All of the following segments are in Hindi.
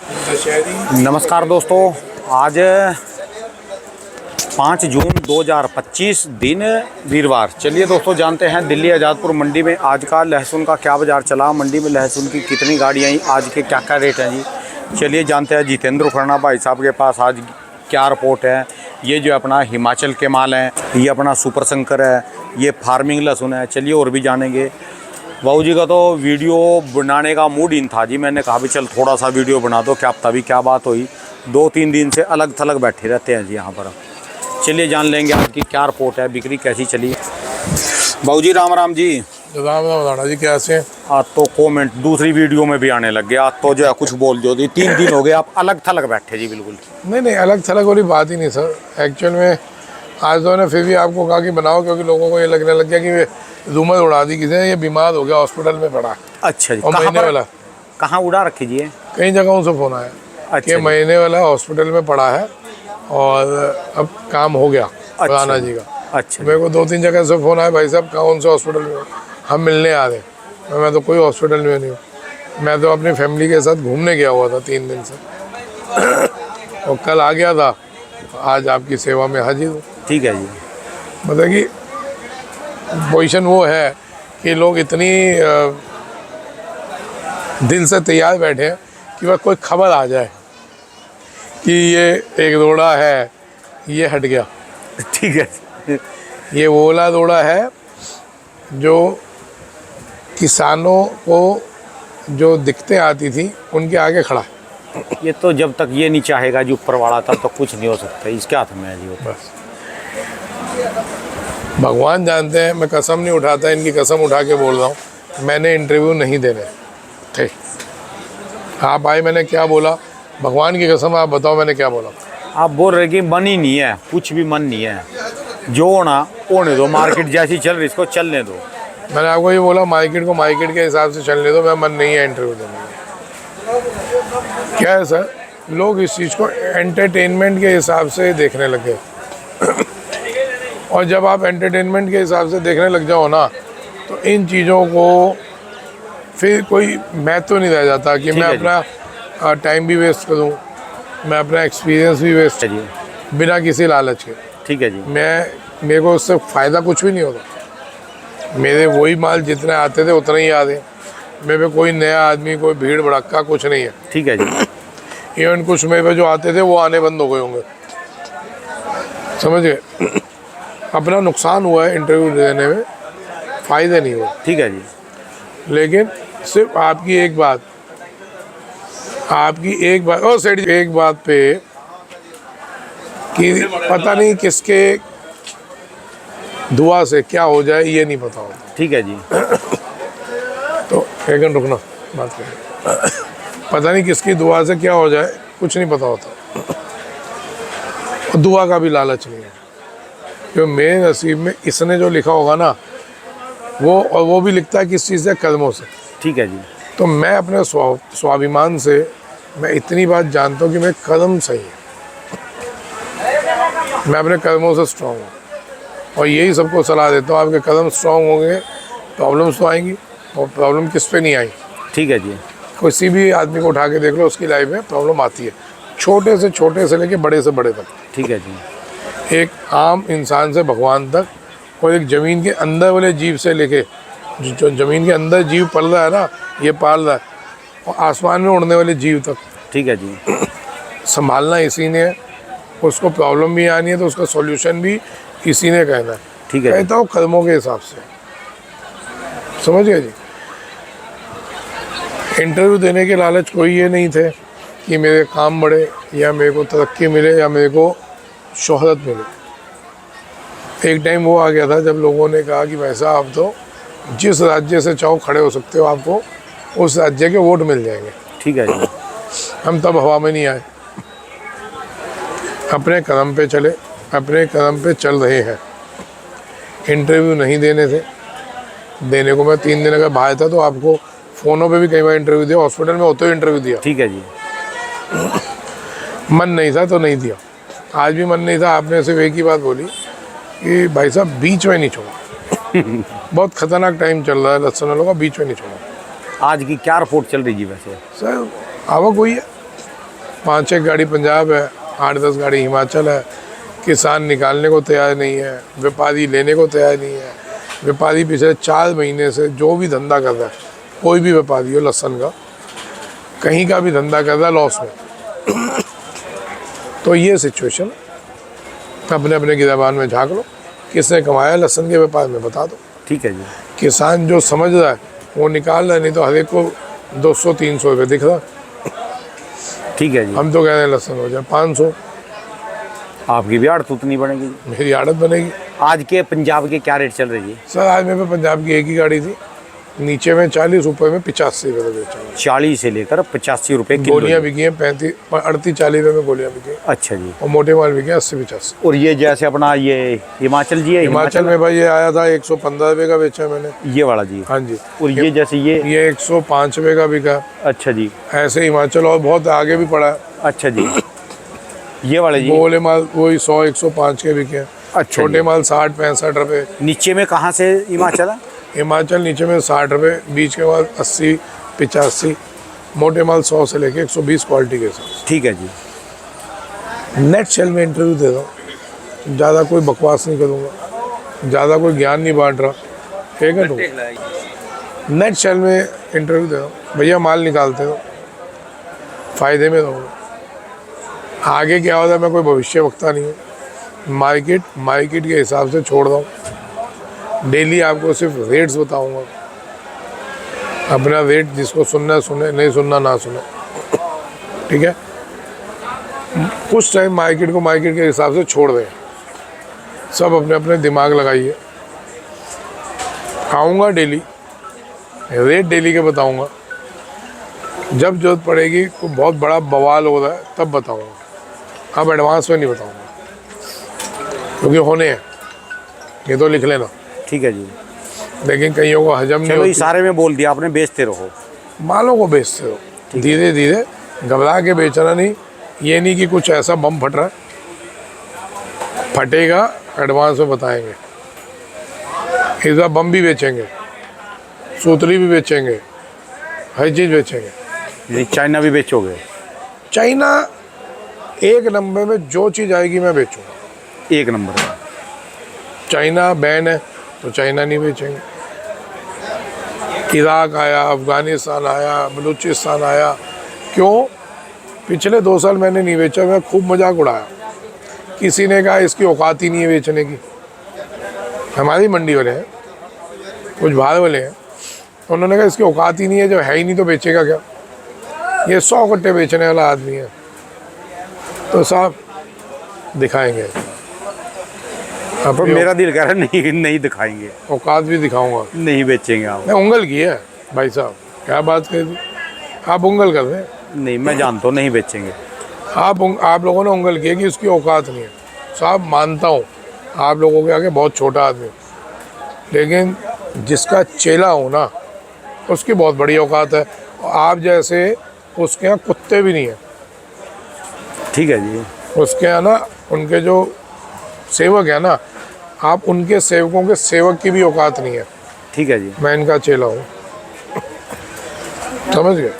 नमस्कार दोस्तों, आज 5 जून 2025 दिन वीरवार। चलिए दोस्तों, जानते हैं दिल्ली आज़ादपुर मंडी में आज का लहसुन का क्या बाज़ार चला, मंडी में लहसुन की कितनी गाड़ियाँ आई, आज के क्या क्या रेट हैं जी। चलिए जानते हैं जितेंद्र उखरना भाई साहब के पास आज क्या रिपोर्ट है। ये जो अपना हिमाचल के माल हैं, ये अपना सुपर शंकर है, ये फार्मिंग लहसुन है। चलिए और भी जानेंगे। बाबू जी का तो वीडियो बनाने का मूड इन था जी, मैंने कहा भी चल थोड़ा सा वीडियो बना दो, क्या पता भी क्या बात हुई। 2-3 दिन से अलग थलग बैठे रहते हैं जी यहाँ पर। चलिए जान लेंगे आपकी क्या रिपोर्ट है, बिक्री कैसी चली। बाबू जी राम राम जी। राम राम राणा जी, कैसे हैं? आज तो कमेंट दूसरी वीडियो में भी आने लग गया, आज तो जो है कुछ बोल दो। 3 दिन हो गए आप अलग थलग बैठे जी बिल्कुल। नहीं, अलग थलग वाली बात ही नहीं सर। एक्चुअल में आज तो ने फिर भी आपको कहा कि बनाओ, क्योंकि लोगों को ये लगने लग गया कि रूमर उड़ा दी किसी ने, ये बीमार हो गया, हॉस्पिटल में पड़ा। अच्छा जी, और महीने वाला कहाँ उड़ा रखी जी? कई जगहों से फ़ोन आया। अच्छा कि महीने वाला हॉस्पिटल में पड़ा है और अब काम हो गया राणा जी का। अच्छा, मेरे को 2-3 जगह से फ़ोन आया, भाई साहब कौन से हॉस्पिटल में, हम मिलने आ रहे। मैं तो कोई हॉस्पिटल में नहीं हूँ, मैं तो अपनी फैमिली के साथ घूमने गया हुआ था 3 दिन से और कल आ गया था, आज आपकी सेवा में हाजिर हूँ। ठीक है जी। मतलब कि पोजीशन वो है कि लोग इतनी दिल से तैयार बैठे हैं कि वह कोई खबर आ जाए कि ये एक रोड़ा है, ये हट गया। ठीक है। ये ओला रोड़ा है जो किसानों को जो दिक्कतें आती थी उनके आगे खड़ा है। ये तो जब तक ये नहीं चाहेगा जी ऊपर वाला, तब तो कुछ नहीं हो सकता। इसके हाथ में है जी ऊपर। भगवान जानते हैं, मैं कसम नहीं उठाता, इनकी कसम उठा के बोल रहा हूँ, मैंने इंटरव्यू नहीं देने थे। आप आए, मैंने क्या बोला, भगवान की कसम आप बताओ मैंने क्या बोला। आप बोल रहे कि मन ही नहीं है, कुछ भी मन नहीं है, जो होना होने दो, मार्केट जैसी चल रही इसको चलने दो। मैंने आपको ये बोला, मार्केट को मार्केट के हिसाब से चलने दो, मैं मन नहीं है इंटरव्यू देने का। क्या है सर, लोग इस चीज़ को एंटरटेनमेंट के हिसाब से देखने लगे और जब आप एंटरटेनमेंट के हिसाब से देखने लग जाओ ना, तो इन चीज़ों को फिर कोई महत्व नहीं रह जाता कि मैं अपना टाइम भी वेस्ट करूं, मैं अपना एक्सपीरियंस भी वेस्ट करूं बिना किसी लालच के। ठीक है जी। मेरे को उससे फ़ायदा कुछ भी नहीं होता। मेरे वही माल जितने आते थे उतने ही आ रहे। मेरे पे कोई नया आदमी, कोई भीड़ भड़क्का कुछ नहीं है। ठीक है जी। इवन कुछ मेरे पे जो आते थे वो आने बंद हो गए होंगे, समझ गए। अपना नुकसान हुआ है इंटरव्यू देने में, फ़ायदे नहीं हुए। ठीक है जी। लेकिन सिर्फ आपकी एक बात और सेठ जी एक बात पे कि पता नहीं किसके दुआ से क्या हो जाए ये नहीं पता होता। ठीक है जी। तो एक घंटा रुकना, बात करें। पता नहीं किसकी दुआ से क्या हो जाए, कुछ नहीं पता होता। और दुआ का भी लालच नहीं है, क्योंकि मेरे नसीब में इसने जो लिखा होगा ना, वो भी लिखता है किस चीज़ से, कर्मों से। ठीक है जी। तो मैं अपने स्वाभिमान से मैं इतनी बात जानता हूँ कि मेरे कर्म सही है, मैं अपने कर्मों से स्ट्रांग हूँ और यही सबको सलाह देता हूँ। आपके कदम स्ट्रांग होंगे, प्रॉब्लम्स तो आएंगी, और प्रॉब्लम किस पे नहीं आई। ठीक है जी। किसी भी आदमी को उठा के देख लो, उसकी लाइफ में प्रॉब्लम आती है, छोटे से लेके बड़े से बड़े तक। ठीक है जी। एक आम इंसान से भगवान तक, और एक ज़मीन के अंदर वाले जीव से लेके, जो ज़मीन के अंदर जीव पल रहा है ना, ये पाल रहा है, और आसमान में उड़ने वाले जीव तक। ठीक है जी। संभालना इसी ने है, उसको प्रॉब्लम भी आनी है तो उसका सॉल्यूशन भी इसी ने कहना है। ठीक है। कहता हूँ कर्मों के हिसाब से, समझ गए जी। इंटरव्यू देने के लालच कोई ये नहीं थे कि मेरे काम बढ़े या मेरे को तरक्की मिले या मेरे को शोहरत मिले। एक टाइम वो आ गया था जब लोगों ने कहा कि भाई साहब आप तो जिस राज्य से चाहो खड़े हो सकते हो, आपको उस राज्य के वोट मिल जाएंगे। ठीक है जी। हम तब हवा में नहीं आए, अपने कदम पे चले, अपने कदम पे चल रहे हैं। इंटरव्यू नहीं देने थे, देने को मैं 3 दिन अगर बाहर था तो आपको फ़ोनों पे भी कई बार इंटरव्यू दिया, हॉस्पिटल में होते हुए इंटरव्यू दिया। ठीक है जी। मन नहीं था तो नहीं दिया, आज भी मन नहीं था। आपने सिर्फ एक ही बात बोली कि भाई साहब बीच में नहीं छोड़ा। बहुत ख़तरनाक टाइम चल रहा है लहसुन वालों का, बीच में नहीं छोड़ा। आज की क्या रिपोर्ट चल रही जी वैसे? सर आवक हुई है, 5-6 गाड़ी पंजाब है, 8-10 गाड़ी हिमाचल है। किसान निकालने को तैयार नहीं है, व्यापारी लेने को तैयार नहीं है। व्यापारी पिछले 4 महीने से जो भी धंधा कर रहा है, कोई भी व्यापारी हो लहसुन का, कहीं का भी धंधा कर रहा है लॉस में। तो ये सिचुएशन अपने अपने गिरबान में झाँक लो, किसने कमाया लहसुन के व्यापार में बता दो। ठीक है जी। किसान जो समझ रहा है वो निकाल रहा है, नहीं तो हर एक को 200-300 रुपये दिख रहा। ठीक है जी। हम तो कह रहे हैं लहसुन हो जाए 500, आपकी भी आड़त उतनी बनेगी। मेरी आड़त बनेगी। आज के पंजाब के क्या रेट चल रही है? सर आज मेरे पे पंजाब की एक ही गाड़ी थी, नीचे में 40, ऊपर में 85 रुपये बेचा। 40 से लेकर 85 रुपये किलो। गोलियाँ बिकी हैं 38-40 रुपये में गोलियाँ बिकी। अच्छा जी। और मोटे माल बिके 80-85। और ये जैसे अपना ये हिमाचल जी है, हिमाचल में भाई ये आया था 115 रुपये का बेचा मैंने, ये वाला जी। हाँ जी। और ये जैसे ये 105 रुपये का बिका। अच्छा जी। ऐसे हिमाचल और बहुत आगे भी पड़ा है। अच्छा जी। ये वाले जी गोले माल वही 100-105 के बिके। अच्छा। छोटे माल 60-65 रुपये। नीचे में कहाँ से हिमाचल है? हिमाचल नीचे में 60 रुपये, बीच के माल 80-85, मोटे माल 100 से लेके 120 क्वालिटी के साथ। ठीक है जी। नेट सेल में इंटरव्यू दे रहा हूँ, ज़्यादा कोई बकवास नहीं करूँगा, ज़्यादा कोई ज्ञान नहीं बांट रहा, ठीक है। तो नेट सेल में इंटरव्यू दे रहा हूँ, भैया माल निकालते हो, फ़ायदे में रहूँगा। आगे क्या होता है मैं कोई भविष्य वक्ता नहीं हूँ। मार्केट के हिसाब से छोड़ रहा हूँ। डेली आपको सिर्फ रेट्स बताऊँगा, अपना रेट जिसको सुनना सुने, नहीं सुनना ना सुने, ठीक है। कुछ टाइम मार्केट को मार्केट के हिसाब से छोड़ दें, सब अपने अपने दिमाग लगाइए। आऊँगा डेली, रेट डेली के बताऊँगा, जब जरूरत पड़ेगी कोई बहुत बड़ा बवाल हो रहा है तब बताऊँगा, अब एडवांस में नहीं बताऊँगा, क्योंकि होने हैं, ये तो लिख लेना। ठीक है जी। लेकिन कईयों को हजम नहीं चलो होती। इशारे में बोल दिया आपने, बेचते रहो, मालों को बेचते हो धीरे धीरे, घबरा के बेचना नहीं। ये नहीं कि कुछ ऐसा बम फट रहा है, फटेगा एडवांस में बताएंगे। इस बार बम भी बेचेंगे, सूतली भी बेचेंगे, हर चीज़ बेचेंगे। चाइना भी बेचोगे? चाइना एक नंबर में जो चीज़ आएगी मैं बेचूंगा, एक नंबर में। चाइना बैन है तो चाइना नहीं बेचेंगे। इराक आया, अफ़गानिस्तान आया, बलूचिस्तान आया, क्यों? पिछले 2 साल मैंने नहीं बेचा, मैं खूब मजाक उड़ाया। किसी ने कहा इसकी औकात ही नहीं है बेचने की। हमारी मंडी वाले हैं, कुछ बाहर वाले हैं, उन्होंने कहा इसकी औकात ही नहीं है, जब है ही नहीं तो बेचेगा क्या? ये 100 कट्टे बेचने वाला आदमी है। तो साहब दिखाएंगे। अब मेरा दिल कह रहा है नहीं दिखाएंगे, औकात भी दिखाऊंगा, नहीं बेचेंगे आप। मैं उंगल की है भाई साहब, क्या बात कर दी आप? उंगल कर रहे हैं। नहीं, मैं जानता हूँ नहीं बेचेंगे। आप लोगों ने उंगल की है कि उसकी औकात नहीं है। साहब मानता हूँ आप लोगों के आगे बहुत छोटा आदमी, लेकिन जिसका चेला हो ना उसकी बहुत बड़ी औकात है। आप जैसे उसके यहाँ कुत्ते भी नहीं है। ठीक है जी। उसके यहाँ ना उनके जो सेवक है ना, आप उनके सेवकों के सेवक की भी औकात नहीं है। ठीक है जी। मैं इनका चेला हूँ, समझ गए।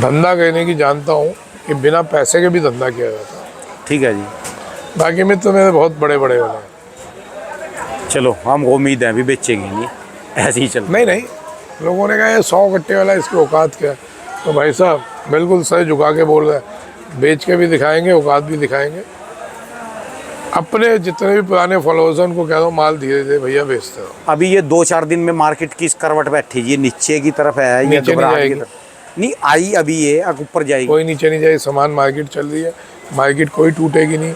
धंधा कहने की जानता हूँ कि बिना पैसे के भी धंधा किया जाता है। ठीक है जी। बाकी मित्र मेरे बहुत बड़े बड़े वाले हैं। चलो हमको उम्मीद है अभी बेचेंगे नहीं, ऐसे ही चल। नहीं, लोगों ने कहा ये 100 कट्टे वाला इसकी औकात क्या है? तो भाई साहब बिल्कुल सर झुका के बोल रहे हैं, बेच के भी दिखाएंगे, औकात भी दिखाएंगे। अपने जितने भी पुराने फॉलोअर्स हैं उनको कह दो माल धीरे धीरे भैया बेचते हो। अभी ये 2-4 दिन में मार्केट की करवट बैठी, ये नीचे की तरफ है, ये नीचे नहीं जाएगी, नहीं आई अभी, ये अब ऊपर जाएगी। कोई नीचे नहीं जाएगी। सामान मार्केट चल रही है, मार्केट कोई टूटेगी नहीं,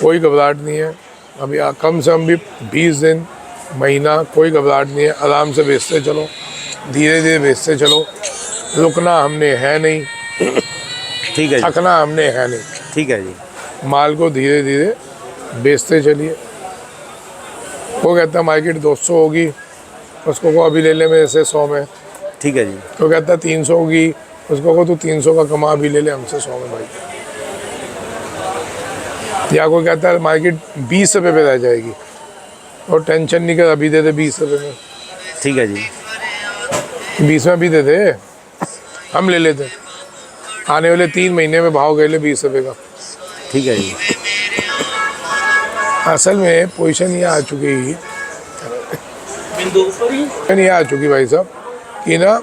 कोई घबराहट नहीं है। अभी कम से कम भी 20 दिन, महीना कोई घबराहट नहीं है। आराम से बेचते चलो, धीरे धीरे बेचते चलो, रुकना हमने है नहीं, ठीक है जी। थकना हमने है नहीं। ठीक है जी। माल को धीरे धीरे बेचते चलिए। वो कहता है मार्केट 200 होगी, उसको को अभी ले ले मेरे से 100 में। ठीक है जी। तो कहता है 300 होगी, उसको को तू 300 का कमा अभी ले ले हमसे 100 में भाई। या कोई कहता है मार्केट 20 रुपये पे रह जाएगी, और टेंशन नहीं कर, अभी दे दे 20 रुपये में। ठीक है जी। 20 में भी दे दे, हम ले लेते। आने वाले 3 महीने में भाव गए 20 रुपये का। ठीक है जी। असल में पोजीशन ये आ चुकी भाई साहब कि ना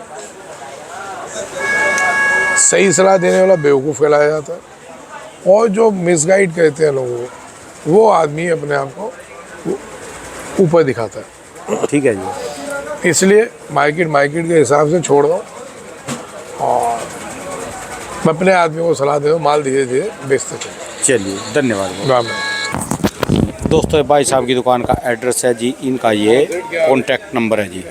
सही सलाह देने वाला बेवकूफ़ कहलाया जाता है, और जो मिसगाइड कहते हैं लोगों को, वो आदमी अपने आप को ऊपर दिखाता है। ठीक है जी। इसलिए मार्केट के हिसाब से छोड़ दो और अपने आदमी को सलाह दे दो, माल धीरे धीरे बेचते चलो। चलिए धन्यवाद। राम। दोस्तों भाई साहब की दुकान का एड्रेस है जी, इनका ये कॉन्टैक्ट नंबर है जी।